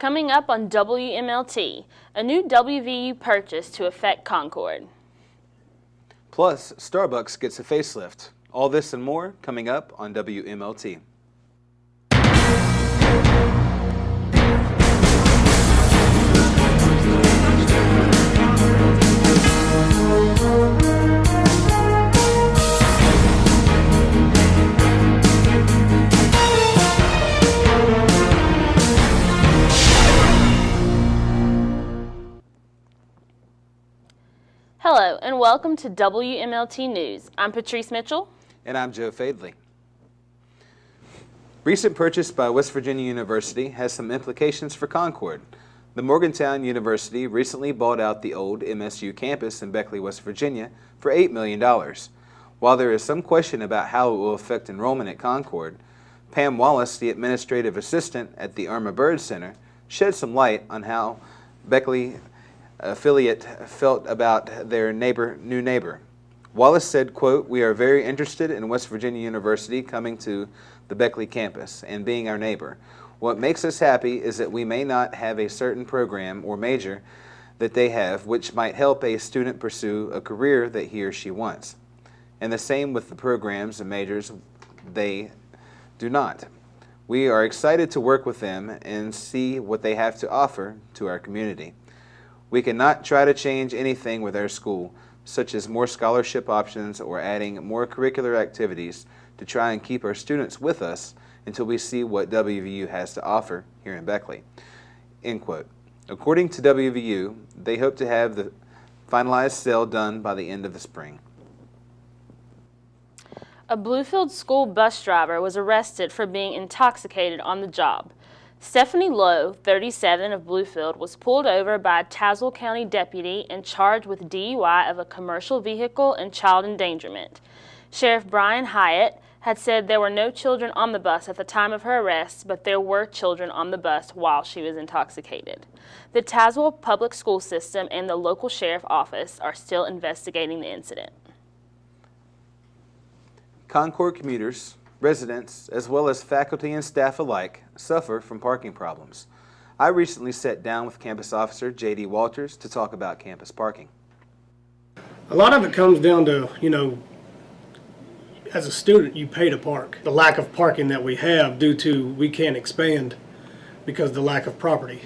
Coming up on WMLT, a new WVU purchase to affect Concord. Plus, Starbucks gets a facelift. All this and more coming up on WMLT. Hello and welcome to WMLT News. I'm Patrice Mitchell. And I'm Joe Fadley. Recent purchase by West Virginia University has some implications for Concord. The Morgantown University recently bought out the old MSU campus in Beckley, West Virginia for $8 million. While there is some question about how it will affect enrollment at Concord, Pam Wallace, the administrative assistant at the Irma Byrd Center, shed some light on how Beckley affiliate felt about their new neighbor. Wallace said, quote, "We are very interested in West Virginia University coming to the Beckley campus and being our neighbor. What makes us happy is that we may not have a certain program or major that they have, which might help a student pursue a career that he or she wants. And the same with the programs and majors they do not. We are excited to work with them and see what they have to offer to our community. We cannot try to change anything with our school, such as more scholarship options or adding more curricular activities to try and keep our students with us until we see what WVU has to offer here in Beckley." End quote. According to WVU, they hope to have the finalized sale done by the end of the spring. A Bluefield school bus driver was arrested for being intoxicated on the job. Stephanie Lowe, 37, of Bluefield, was pulled over by a Tazewell County deputy and charged with DUI of a commercial vehicle and child endangerment. Sheriff Brian Hyatt had said there were no children on the bus at the time of her arrest, but there were children on the bus while she was intoxicated. The Tazewell Public School System and the local sheriff office are still investigating the incident. Concord commuters, residents, as well as faculty and staff alike, suffer from parking problems. I recently sat down with campus officer J.D. Walters to talk about campus parking. A lot of it comes down to, as a student, you pay to park. The lack of parking that we have due to we can't expand because of the lack of property.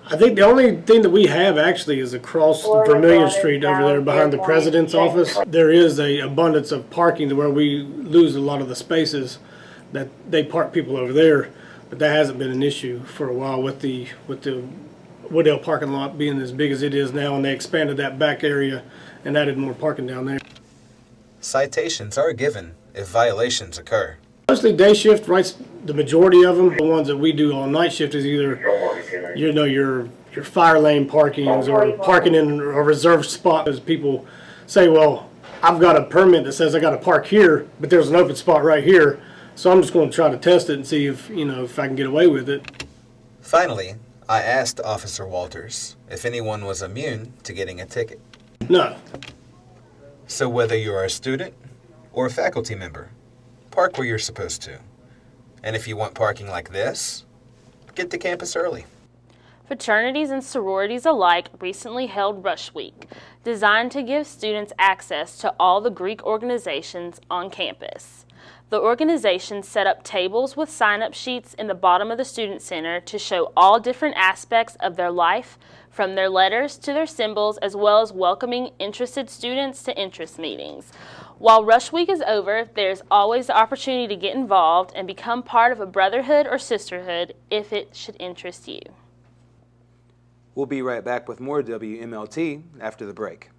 I think the only thing that we have actually is across Vermilion Street over there behind the president's office. There is an abundance of parking to where we lose a lot of the spaces that they park people over there, but that hasn't been an issue for a while with the Woodale parking lot being as big as it is now, and they expanded that back area and added more parking down there. Citations are given if violations occur. Mostly day shift writes the majority of them. The ones that we do on night shift is either, your fire lane parkings or parking in a reserved spot. As people say, well, I've got a permit that says I got to park here, but there's an open spot right here, so I'm just going to try to test it and see if I can get away with it. Finally, I asked Officer Walters if anyone was immune to getting a ticket. No. So whether you're a student or a faculty member, park where you're supposed to. And if you want parking like this, get to campus early. Fraternities and sororities alike recently held Rush Week, designed to give students access to all the Greek organizations on campus. The organizations set up tables with sign-up sheets in the bottom of the Student Center to show all different aspects of their life, from their letters to their symbols, as well as welcoming interested students to interest meetings. While Rush Week is over, there's always the opportunity to get involved and become part of a brotherhood or sisterhood if it should interest you. We'll be right back with more WMLT after the break.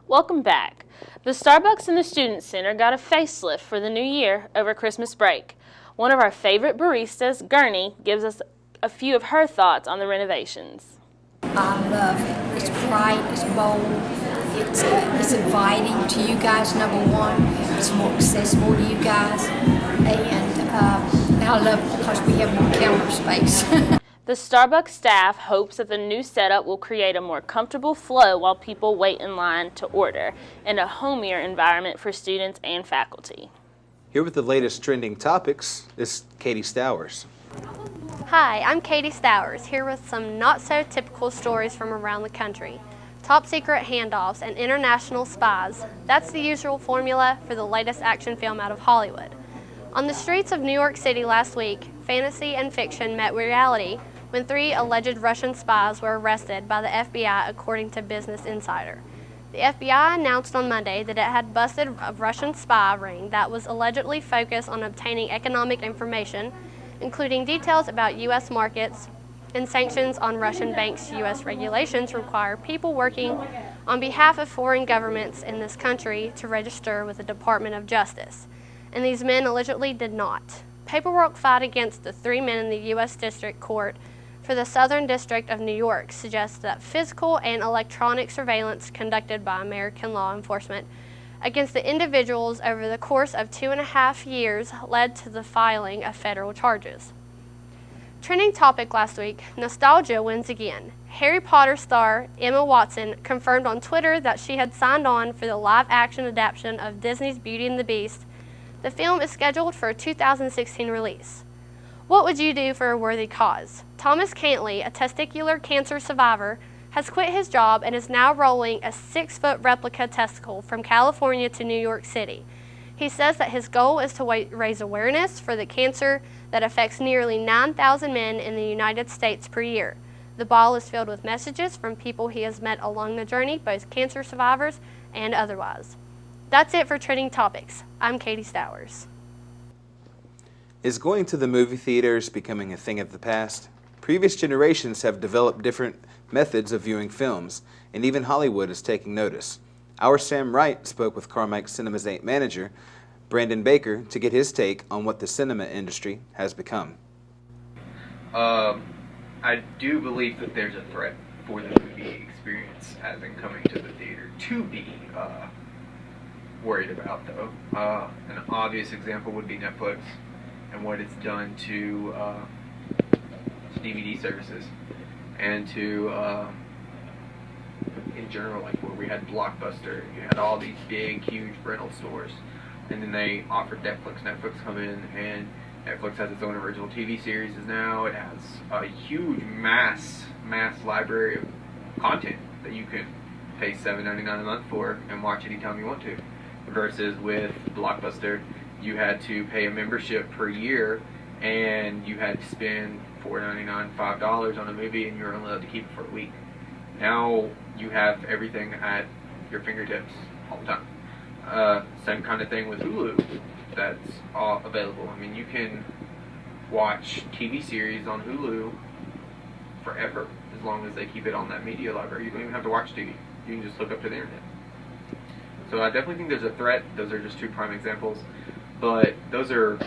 Welcome back. The Starbucks in the Student Center got a facelift for the new year over Christmas break. One of our favorite baristas, Gurney, gives us a few of her thoughts on the renovations. I love it. It's bright, it's bold, it's inviting to you guys, number one. It's more accessible to you guys. And I love it because we have more counter space. The Starbucks staff hopes that the new setup will create a more comfortable flow while people wait in line to order, and a homier environment for students and faculty. Here with the latest trending topics is Katie Stowers. Hi, I'm Katie Stowers, here with some not-so-typical stories from around the country. Top-secret handoffs and international spies. That's the usual formula for the latest action film out of Hollywood. On the streets of New York City last week, fantasy and fiction met reality when 3 alleged Russian spies were arrested by the FBI, according to Business Insider. The FBI announced on Monday that it had busted a Russian spy ring that was allegedly focused on obtaining economic information, including details about U.S. markets and sanctions on Russian banks. U.S. regulations require people working on behalf of foreign governments in this country to register with the Department of Justice, and these men allegedly did not. Paperwork filed against the 3 men in the U.S. District Court for the Southern District of New York suggests that physical and electronic surveillance conducted by American law enforcement against the individuals over the course of 2.5 years led to the filing of federal charges. Trending topic last week, nostalgia wins again. Harry Potter star Emma Watson confirmed on Twitter that she had signed on for the live-action adaptation of Disney's Beauty and the Beast. The film is scheduled for a 2016 release. What would you do for a worthy cause? Thomas Cantley, a testicular cancer survivor, has quit his job and is now rolling a 6-foot replica testicle from California to New York City. He says that his goal is to raise awareness for the cancer that affects nearly 9,000 men in the United States per year. The ball is filled with messages from people he has met along the journey, both cancer survivors and otherwise. That's it for Trending Topics. I'm Katie Stowers. Is going to the movie theaters becoming a thing of the past? Previous generations have developed different methods of viewing films, and even Hollywood is taking notice. Our Sam Wright spoke with Carmike Cinema's 8 manager, Brandon Baker, to get his take on what the cinema industry has become. I do believe that there's a threat for the movie experience as in coming to the theater to be worried about, though. An obvious example would be Netflix and what it's done to DVD services and to in general, like where we had Blockbuster, you had all these big, huge rental stores, and then they offered Netflix. Netflix come in, and Netflix has its own original TV series now. It has a huge mass library of content that you can pay $7.99 a month for and watch anytime you want to. Versus with Blockbuster, you had to pay a membership per year, and you had to spend $4.99, $5 on a movie, and you were only allowed to keep it for a week. Now you have everything at your fingertips all the time. Same kind of thing with Hulu that's all available. I mean, you can watch TV series on Hulu forever as long as they keep it on that media library. You don't even have to watch TV. You can just look up to the internet. So I definitely think there's a threat. Those are just 2 prime examples. But those are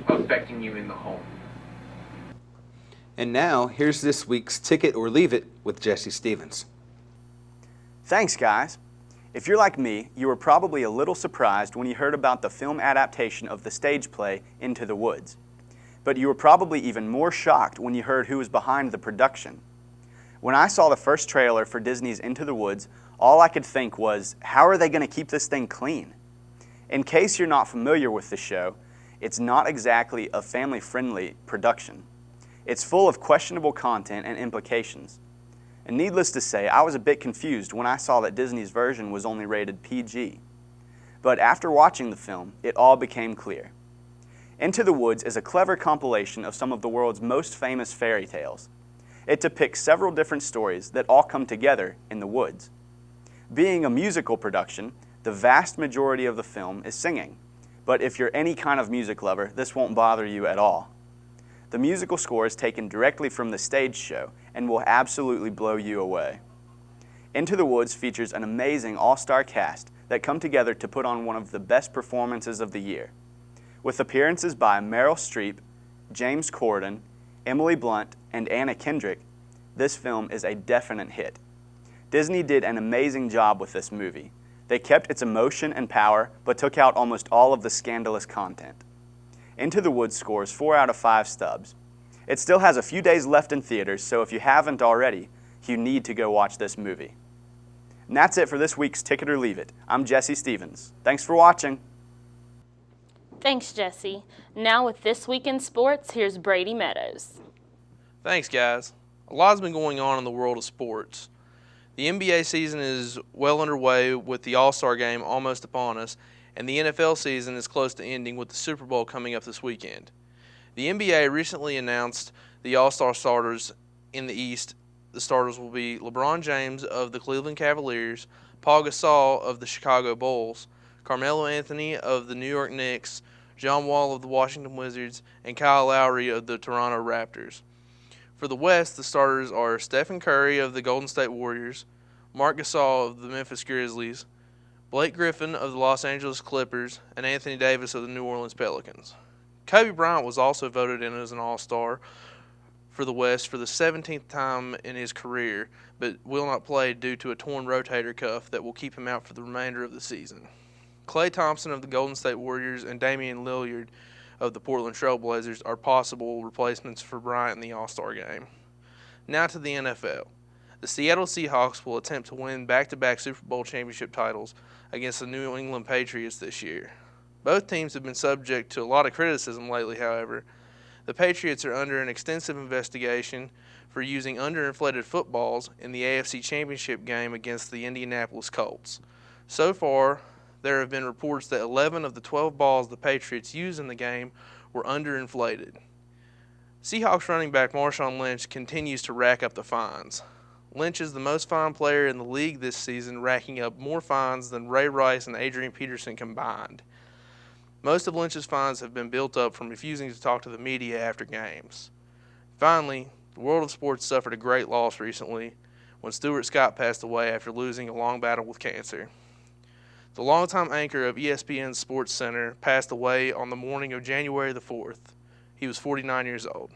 affecting you in the home. And now, here's this week's Ticket or Leave It with Jesse Stevens. Thanks, guys. If you're like me, you were probably a little surprised when you heard about the film adaptation of the stage play Into the Woods. But you were probably even more shocked when you heard who was behind the production. When I saw the first trailer for Disney's Into the Woods, all I could think was, how are they going to keep this thing clean? In case you're not familiar with the show, it's not exactly a family-friendly production. It's full of questionable content and implications. And needless to say, I was a bit confused when I saw that Disney's version was only rated PG. But after watching the film, it all became clear. Into the Woods is a clever compilation of some of the world's most famous fairy tales. It depicts several different stories that all come together in the woods. Being a musical production, the vast majority of the film is singing. But if you're any kind of music lover, this won't bother you at all. The musical score is taken directly from the stage show and will absolutely blow you away. Into the Woods features an amazing all-star cast that come together to put on one of the best performances of the year, with appearances by Meryl Streep, James Corden, Emily Blunt, and Anna Kendrick, this film is a definite hit. Disney did an amazing job with this movie. They kept its emotion and power, but took out almost all of the scandalous content. Into the Woods scores 4 out of 5 stubs. It still has a few days left in theaters, so if you haven't already, you need to go watch this movie. And that's it for this week's Ticket or Leave It. I'm Jesse Stevens. Thanks for watching. Thanks, Jesse. Now with This Week in Sports, here's Brady Meadows. Thanks, guys. A lot's been going on in the world of sports. The NBA season is well underway with the All-Star game almost upon us, and the NFL season is close to ending with the Super Bowl coming up this weekend. The NBA recently announced the All-Star starters in the East. The starters will be LeBron James of the Cleveland Cavaliers, Paul Gasol of the Chicago Bulls, Carmelo Anthony of the New York Knicks, John Wall of the Washington Wizards, and Kyle Lowry of the Toronto Raptors. For the West, the starters are Stephen Curry of the Golden State Warriors, Marc Gasol of the Memphis Grizzlies, Blake Griffin of the Los Angeles Clippers, and Anthony Davis of the New Orleans Pelicans. Kobe Bryant was also voted in as an All-Star for the West for the 17th time in his career, but will not play due to a torn rotator cuff that will keep him out for the remainder of the season. Klay Thompson of the Golden State Warriors and Damian Lillard of the Portland Trail Blazers are possible replacements for Bryant in the All-Star game. Now to the NFL. The Seattle Seahawks will attempt to win back-to-back Super Bowl championship titles against the New England Patriots this year. Both teams have been subject to a lot of criticism lately, however. The Patriots are under an extensive investigation for using underinflated footballs in the AFC Championship game against the Indianapolis Colts. So far, there have been reports that 11 of the 12 balls the Patriots used in the game were underinflated. Seahawks running back Marshawn Lynch continues to rack up the fines. Lynch is the most fined player in the league this season, racking up more fines than Ray Rice and Adrian Peterson combined. Most of Lynch's fines have been built up from refusing to talk to the media after games. Finally, the world of sports suffered a great loss recently when Stuart Scott passed away after losing a long battle with cancer. The longtime anchor of ESPN's Sports Center passed away on the morning of January the 4th. He was 49 years old.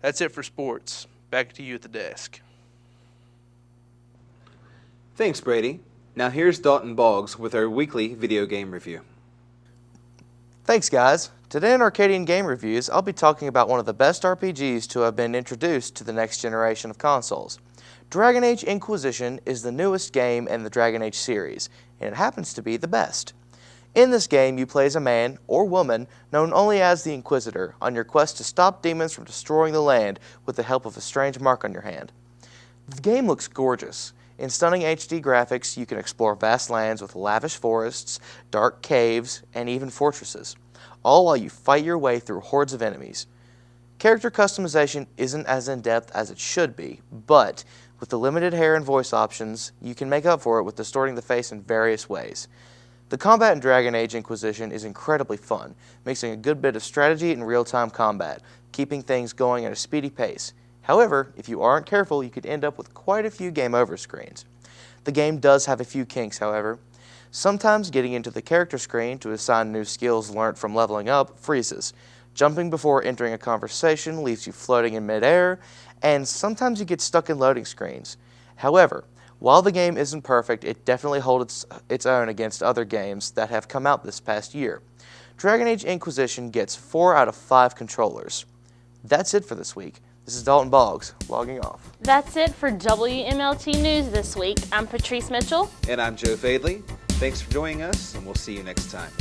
That's it for sports. Back to you at the desk. Thanks, Brady. Now here's Dalton Boggs with our weekly video game review. Thanks, guys. Today in Arcadian Game Reviews, I'll be talking about one of the best RPGs to have been introduced to the next generation of consoles. Dragon Age Inquisition is the newest game in the Dragon Age series, and it happens to be the best. In this game, you play as a man or woman known only as the Inquisitor on your quest to stop demons from destroying the land with the help of a strange mark on your hand. The game looks gorgeous. In stunning HD graphics, you can explore vast lands with lavish forests, dark caves, and even fortresses, all while you fight your way through hordes of enemies. Character customization isn't as in-depth as it should be, but with the limited hair and voice options, you can make up for it with distorting the face in various ways. The combat in Dragon Age Inquisition is incredibly fun, mixing a good bit of strategy and real-time combat, keeping things going at a speedy pace. However, if you aren't careful, you could end up with quite a few game over screens. The game does have a few kinks, however. Sometimes getting into the character screen to assign new skills learned from leveling up freezes. Jumping before entering a conversation leaves you floating in midair, and sometimes you get stuck in loading screens. However, while the game isn't perfect, it definitely holds its own against other games that have come out this past year. Dragon Age Inquisition gets 4 out of 5 controllers. That's it for this week. This is Dalton Boggs, logging off. That's it for WMLT News this week. I'm Patrice Mitchell. And I'm Joe Fadley. Thanks for joining us, and we'll see you next time.